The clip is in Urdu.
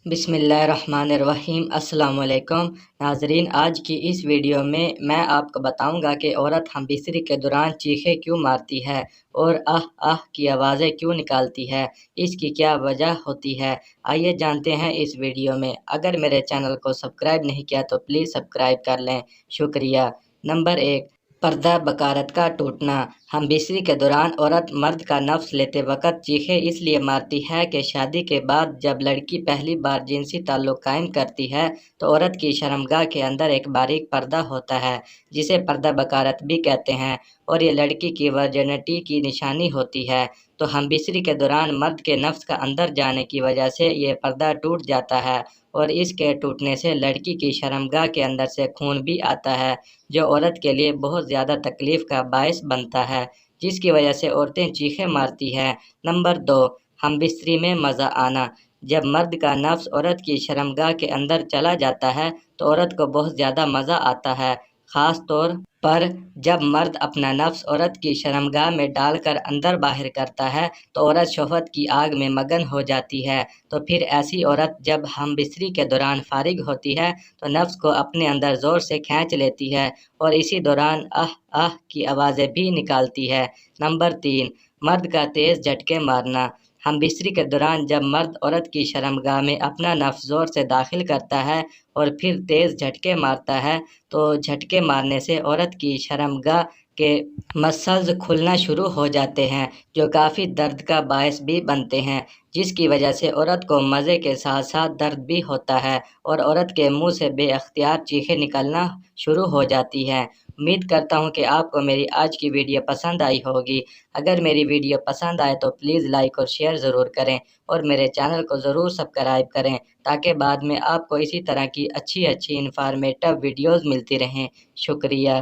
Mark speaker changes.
Speaker 1: بسم اللہ الرحمن الرحیم۔ السلام علیکم ناظرین، آج کی اس ویڈیو میں آپ کو بتاؤں گا کہ عورت ہم بستری کے دوران چیخیں کیوں مارتی ہے اور آہ آہ کی آوازیں کیوں نکالتی ہے، اس کی کیا وجہ ہوتی ہے۔ آئیے جانتے ہیں اس ویڈیو میں۔ اگر میرے چینل کو سبسکرائب نہیں کیا تو پلیز سبسکرائب کر لیں، شکریہ۔ نمبر 1، پردہ بکارت کا ٹوٹنا۔ ہم بستری کے دوران عورت مرد کا نفس لیتے وقت چیخیں اس لیے مارتی ہے کہ شادی کے بعد جب لڑکی پہلی بار جنسی تعلق قائم کرتی ہے تو عورت کی شرمگاہ کے اندر ایک باریک پردہ ہوتا ہے جسے پردہ بکارت بھی کہتے ہیں، اور یہ لڑکی کی ورجنٹی کی نشانی ہوتی ہے۔ تو ہم بستری کے دوران مرد کے نفس کا اندر جانے کی وجہ سے یہ پردہ ٹوٹ جاتا ہے، اور اس کے ٹوٹنے سے لڑکی کی شرمگاہ کے اندر سے خون بھی آتا ہے جو عورت کے لیے بہت زیادہ تکلیف کا باعث بنتا ہے، جس کی وجہ سے عورتیں چیخیں مارتی ہیں۔ نمبر 2، ہم بستری میں مزہ آنا۔ جب مرد کا نفس عورت کی شرمگاہ کے اندر چلا جاتا ہے تو عورت کو بہت زیادہ مزہ آتا ہے، خاص طور پر جب مرد اپنا نفس عورت کی شرمگاہ میں ڈال کر اندر باہر کرتا ہے تو عورت شہوت کی آگ میں مگن ہو جاتی ہے۔ تو پھر ایسی عورت جب ہم بستری کے دوران فارغ ہوتی ہے تو نفس کو اپنے اندر زور سے کھینچ لیتی ہے اور اسی دوران آہ آہ کی آوازیں بھی نکالتی ہے۔ نمبر 3، مرد کا تیز جھٹکے مارنا۔ ہم بستری کے دوران جب مرد عورت کی شرمگاہ میں اپنا نفس زور سے داخل کرتا ہے اور پھر تیز جھٹکے مارتا ہے تو جھٹکے مارنے سے عورت کی شرمگاہ کے مسلز کھلنا شروع ہو جاتے ہیں جو کافی درد کا باعث بھی بنتے ہیں، جس کی وجہ سے عورت کو مزے کے ساتھ ساتھ درد بھی ہوتا ہے اور عورت کے منہ سے بے اختیار چیخیں نکلنا شروع ہو جاتی ہیں۔ امید کرتا ہوں کہ آپ کو میری آج کی ویڈیو پسند آئی ہوگی۔ اگر میری ویڈیو پسند آئے تو پلیز لائک اور شیئر ضرور کریں اور میرے چینل کو ضرور سبسکرائب کریں تاکہ بعد میں آپ کو اسی طرح کی اچھی انفارمیٹو ویڈیوز ملتی رہیں۔ شکریہ۔